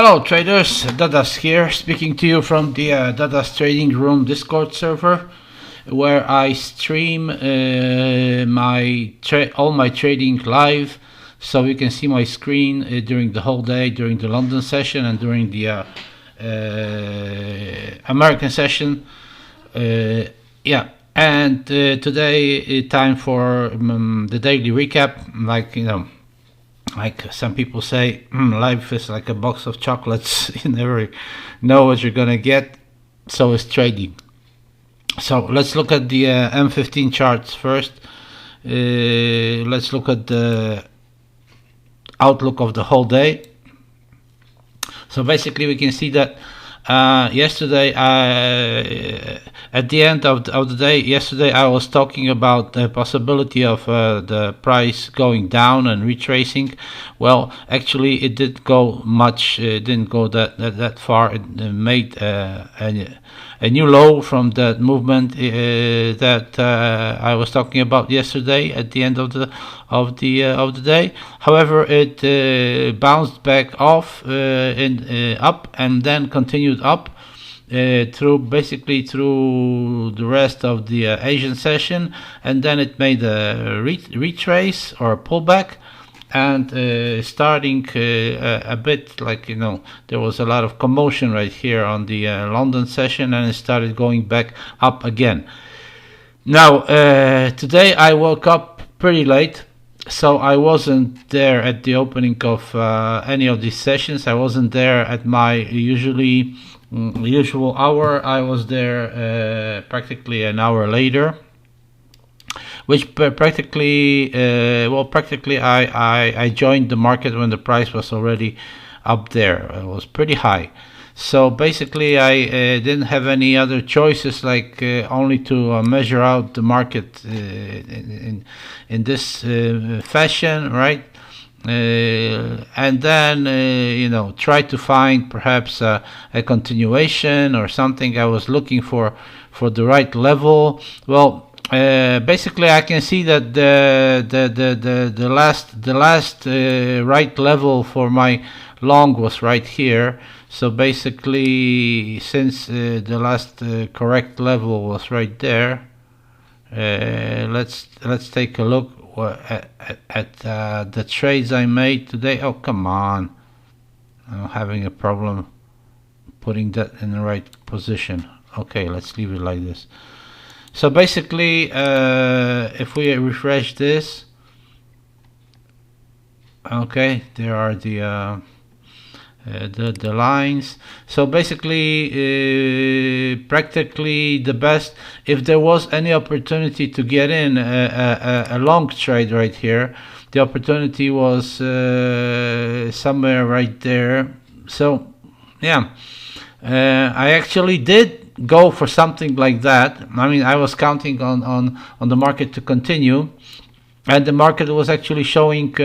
Hello traders, Dadas here, speaking to you from the Dadas Trading Room Discord server, where I stream all my trading live, so you can see my screen during the whole day, during the London session and during the American session. And today time for the daily recap, like some people say, life is like a box of chocolates. You never know what you're gonna get. So is trading. So let's look at the M15 charts first. Let's look at the outlook of the whole day. So basically we can see that yesterday, at the end of the day, yesterday I was talking about the possibility of the price going down and retracing. Well, actually it didn't go much, it didn't go that far. It made a new low from that movement that I was talking about yesterday at the end of the day. However, it bounced back off up and then continued up through the rest of the Asian session, and then it made a retrace or a pullback. And starting a bit, like, there was a lot of commotion right here on the London session, and it started going back up again. Now today I woke up pretty late, so I wasn't there at the opening of any of these sessions. I wasn't there at my usual hour. I was there practically an hour later, which practically I joined the market when the price was already up there. It was pretty high. So basically I didn't have any other choices, like only to measure out the market in this fashion, right? And then try to find perhaps a continuation or something. I was looking for the right level. Well, basically I can see that the last right level for my long was right here. So basically, since the last correct level was right there, let's take a look at the trades I made today. Oh, come on, I'm having a problem putting that in the right position. Okay, let's leave it like this. So basically, if we refresh this, okay, there are the lines. So basically, practically the best, if there was any opportunity to get in a long trade right here, the opportunity was somewhere right there. So yeah, I actually did go for something like that. I mean, I was counting on the market to continue, and the market was actually showing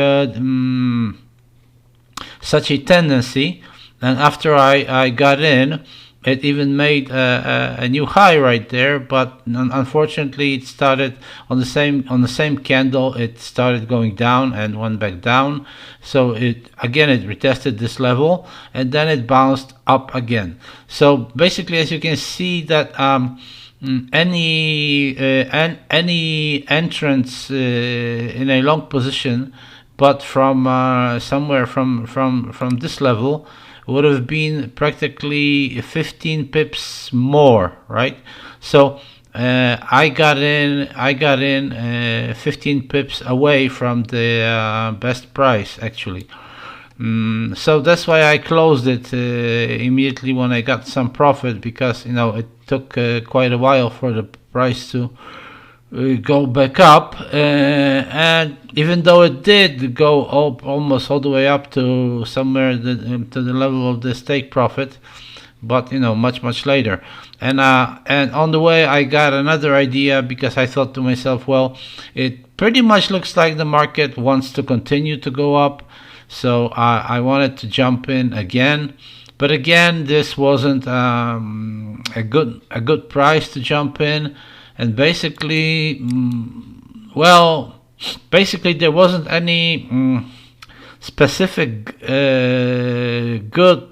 such a tendency. And after I got in, it even made a new high right there, but unfortunately it started on the same candle. It started going down and went back down. So it retested this level, and then it bounced up again. So basically, as you can see, that any entrance in a long position, but from somewhere from this level, would have been practically 15 pips more, right? So I got in 15 pips away from the best price, actually. So that's why I closed it immediately when I got some profit, because it took quite a while for the price to go back up, and even though it did go up almost all the way up to somewhere to the level of the stake profit, but much later. And on the way I got another idea, because I thought to myself, well, it pretty much looks like the market wants to continue to go up, so I wanted to jump in again. But again, this wasn't a good price to jump in. And basically, there wasn't any specific good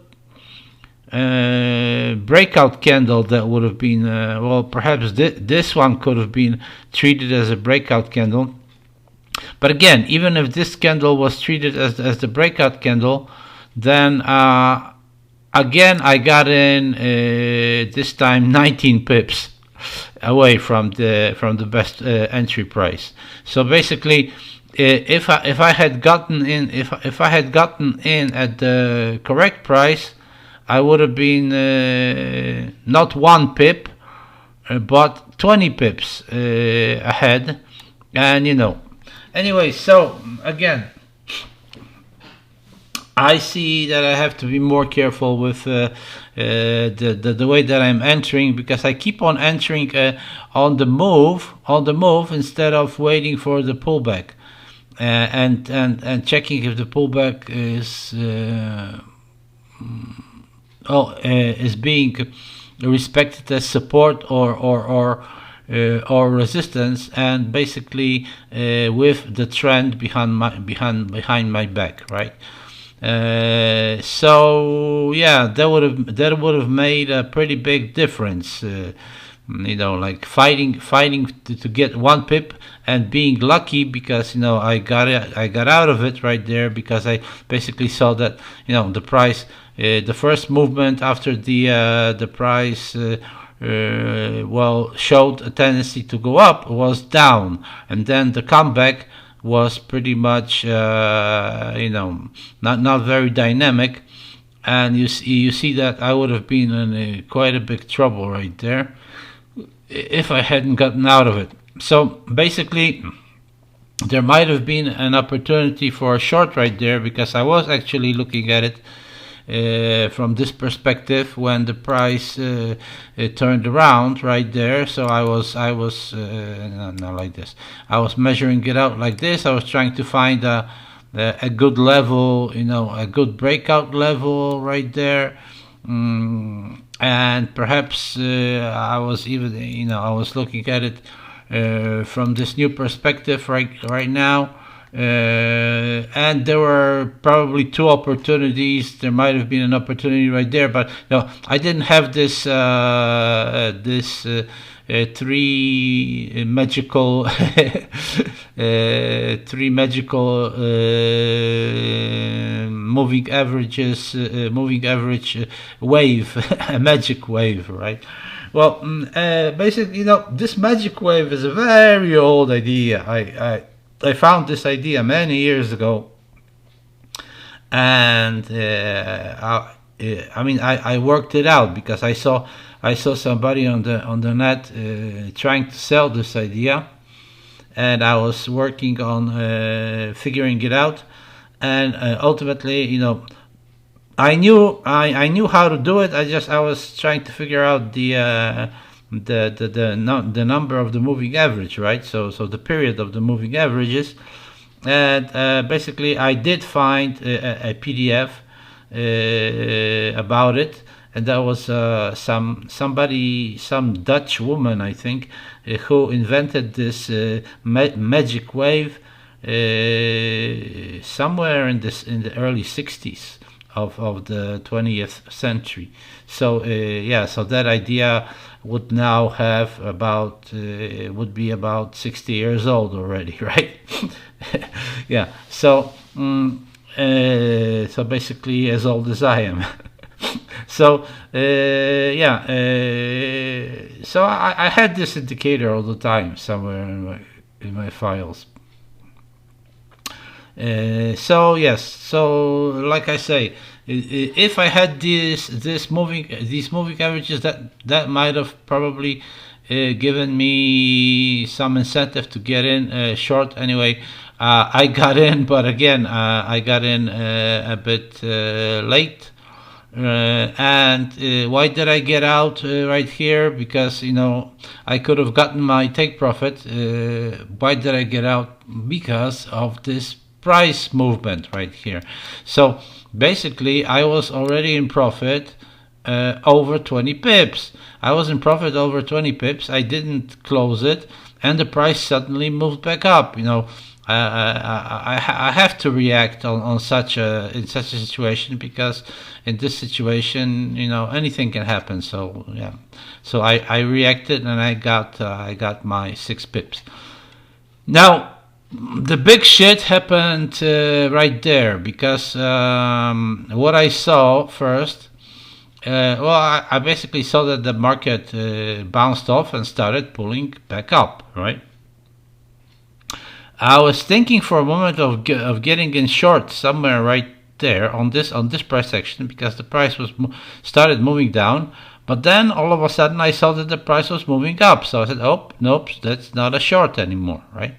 breakout candle that would have been, well, perhaps this one could have been treated as a breakout candle. But again, even if this candle was treated as the breakout candle, then again I got in this time 19 pips away from the best entry price. So basically, if I had gotten in if I had gotten in at the correct price, I would have been not 1 pip, but 20 pips ahead, and Anyway, so again, I see that I have to be more careful with the way that I'm entering, because I keep on entering on the move instead of waiting for the pullback, and checking if the pullback is being respected as support or resistance, and basically with the trend behind my back, right? So yeah, that would have made a pretty big difference. Like fighting to get 1 pip and being lucky, because I got out of it right there, because I basically saw that the price, the first movement after the price showed a tendency to go up, was down, and then the comeback was pretty much not very dynamic, and you see that I would have been in quite a big trouble right there if I hadn't gotten out of it. So basically, there might have been an opportunity for a short right there, because I was actually looking at it from this perspective when the price it turned around right there. So I was not like this. I was measuring it out like this. I was trying to find a good level, a good breakout level right there, and perhaps I was even I was looking at it from this new perspective right now. And there were probably 2 opportunities. There might have been an opportunity right there, but I didn't have this 3 magical 3 magical moving average wave, a magic wave, right? Well, basically, this magic wave is a very old idea. I found this idea many years ago, and I worked it out, because I saw somebody on the net trying to sell this idea, and I was working on figuring it out, and ultimately, I knew how to do it. I was trying to figure out the number of the moving average, right? So the period of the moving averages, and basically I did find a PDF about it, and that was some Dutch woman, I think, who invented this magic wave somewhere in the early 60s of the 20th century. So so that idea would now have would be about 60 years old already, right? Yeah. So so basically as old as I am. So so I had this indicator all the time somewhere in my files. So yes, so like I say, if I had these moving averages, that might have probably given me some incentive to get in short. Anyway, I got in, but again, I got in a bit late. And why did I get out right here? Because I could have gotten my take profit. Why did I get out? Because of this price movement right here. So basically I was already in profit over 20 pips. I was in profit over 20 pips. I didn't close it, and the price suddenly moved back up. I have to react on such a in such a situation, because in this situation, anything can happen. So yeah, so I reacted, and I got my 6 pips. Now the big shit happened right there, because what I saw first. Well, I basically saw that the market bounced off and started pulling back up, right? I was thinking for a moment of getting in short somewhere right there on this price action, because the price was started moving down, but then all of a sudden I saw that the price was moving up, so I said, "Oh, nope, that's not a short anymore," right?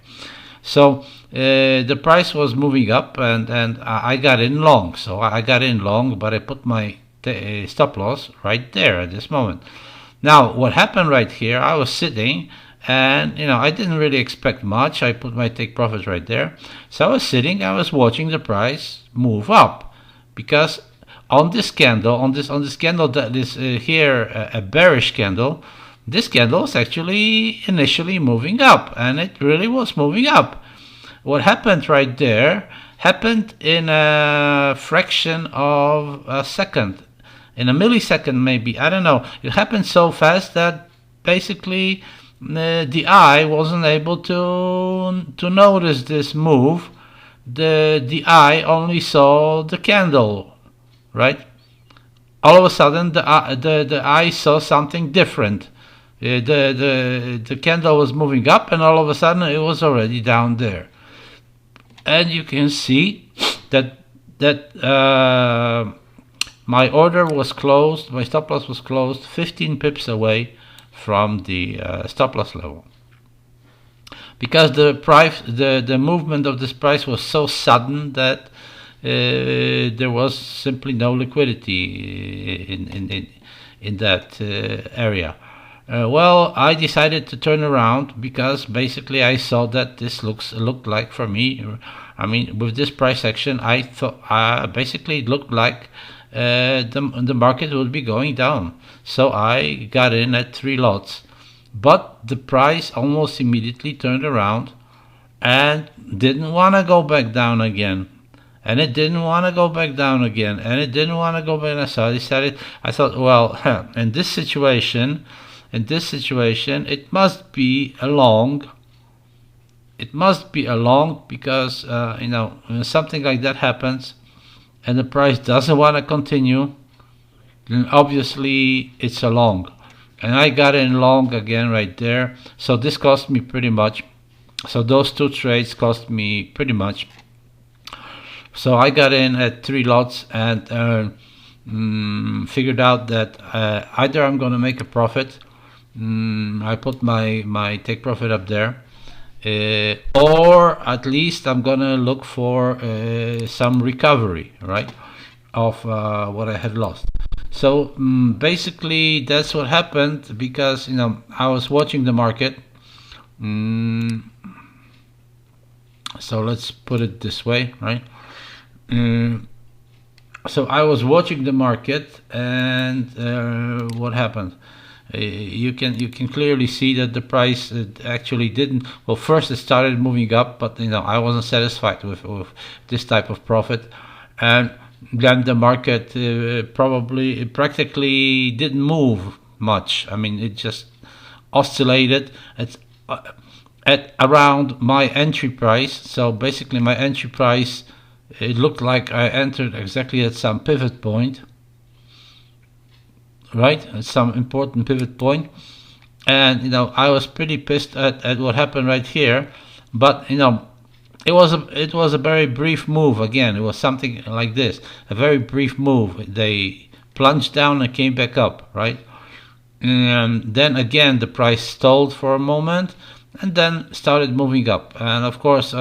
So the price was moving up, and I got in long. So I got in long, but I put my stop loss right there at this moment. Now, what happened right here? I was sitting, and I didn't really expect much. I put my take profits right there. So I was sitting. I was watching the price move up, because on this candle, on this candle that is here a bearish candle. This candle is actually initially moving up, and it really was moving up. What happened right there happened in a fraction of a second, in a millisecond maybe. I don't know. It happened so fast that basically the eye wasn't able to notice this move. The eye only saw the candle, right? All of a sudden, the eye saw something different. The candle was moving up, and all of a sudden it was already down there. And you can see that my order was closed, my stop loss was closed 15 pips away from the stop loss level, because the movement of this price was so sudden that there was simply no liquidity in that area. Well, I decided to turn around, because basically I saw that this looked like, for me, I mean, with this price action, I thought basically it looked like the market would be going down. So I got in at 3 lots, but the price almost immediately turned around and didn't want to go back down again. And it didn't want to go back down again, and it didn't want to go back down. So I thought, well, in this situation, it must be a long. It must be a long, because when something like that happens, and the price doesn't want to continue, then obviously it's a long. And I got in long again right there. So this cost me pretty much. So those 2 trades cost me pretty much. So I got in at 3 lots, and figured out that either I'm going to make a profit. I put my take profit up there, or at least I'm gonna look for some recovery, right, of what I had lost. So basically that's what happened, because I was watching the market. So let's put it this way, right? So I was watching the market, and what happened? You can clearly see that the price actually didn't. Well, first it started moving up, but I wasn't satisfied with this type of profit, and then the market practically didn't move much. I mean, it just oscillated at around my entry price. So basically, my entry price, it looked like I entered exactly at some pivot point. Right, at some important pivot point, and I was pretty pissed at what happened right here, but it was a very brief move. Again, it was something like this, a very brief move. They plunged down and came back up, right, and then again the price stalled for a moment, and then started moving up. And of course,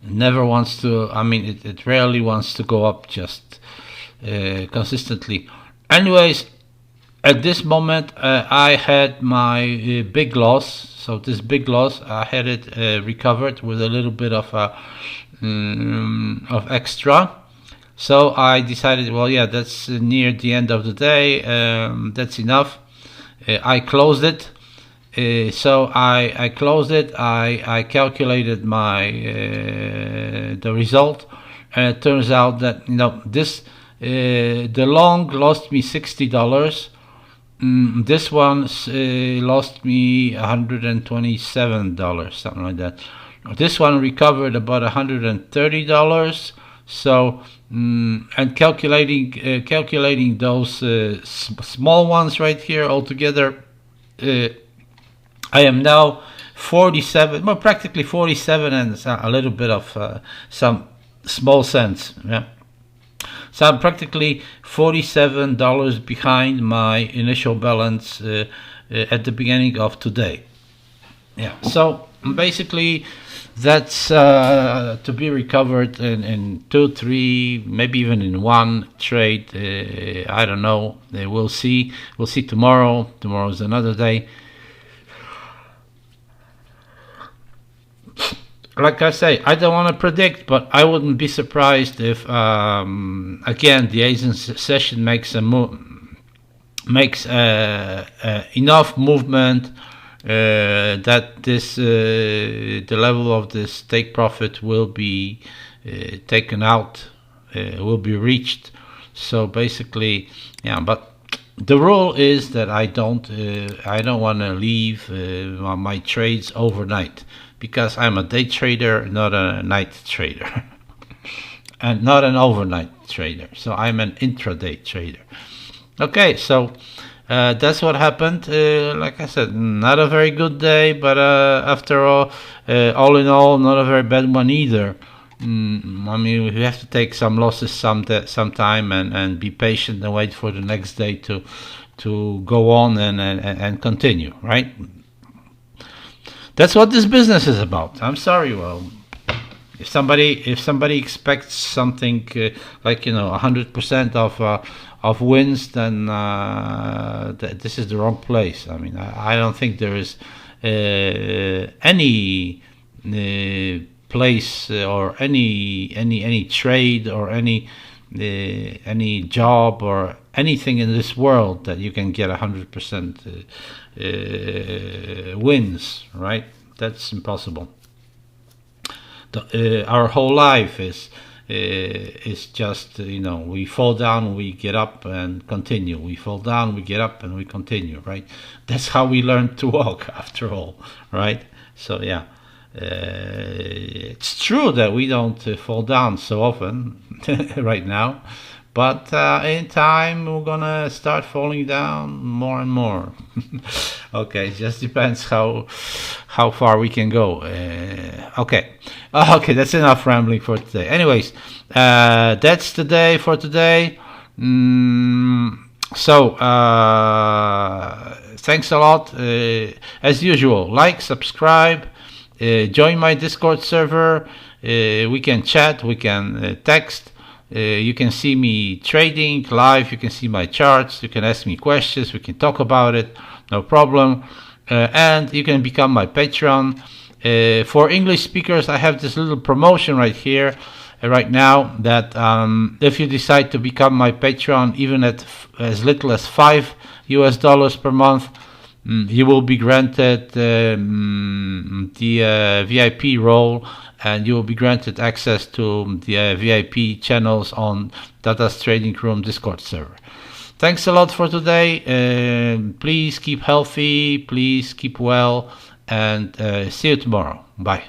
never wants to. I mean, it rarely wants to go up just consistently. Anyways, at this moment I had my big loss. So this big loss, I had it recovered with a little bit of extra. So I decided, well, yeah, that's near the end of the day. That's enough. I closed it, So I closed it. I calculated my the result, and it turns out that this the long lost me $60. This one lost me $127, something like that. This one recovered about $130. So, and calculating those small ones right here altogether, I am now 47, well, practically 47, and a little bit of some small cents. Yeah. So I'm practically $47 behind my initial balance at the beginning of today. Yeah. So basically, that's to be recovered in 2, 3, maybe even in one trade. I don't know. We'll see. We'll see tomorrow. Tomorrow's another day. Like I say, I don't want to predict, but I wouldn't be surprised if, again, the Asian session makes enough movement that this the level of this take profit will be taken out, will be reached. So basically, yeah. But the rule is that I don't want to leave my trades overnight, because I'm a day trader, not a night trader, and not an overnight trader. So I'm an intraday trader. Okay, so that's what happened. Like I said, not a very good day, but after all in all, not a very bad one either. I mean, we have to take some losses sometime and be patient and wait for the next day to go on and continue, right? That's what this business is about. I'm sorry. Well, if somebody expects something like 100% of wins, then this is the wrong place. I mean, I don't think there is any place or any trade or any job or anything in this world that you can get 100% wins, right? That's impossible. Our whole life is just we fall down, we get up and continue. We fall down, we get up and we continue, right? That's how we learn to walk, after all, right? So yeah, it's true that we don't fall down so often right now, but in time we're gonna start falling down more and more. Okay, it just depends how far we can go. Okay, that's enough rambling for today. Anyways, that's the day for today. So thanks a lot. As usual, like, subscribe, join my Discord server. We can chat, we can text. You can see me trading live. You can see my charts. You can ask me questions. We can talk about it. No problem. And you can become my Patreon. For English speakers, I have this little promotion right here, right now, that if you decide to become my Patreon, even at as little as $5 per month, you will be granted the VIP role, and you will be granted access to the VIP channels on Data's Trading Room Discord server. Thanks a lot for today. Please keep healthy, please keep well, and see you tomorrow. Bye.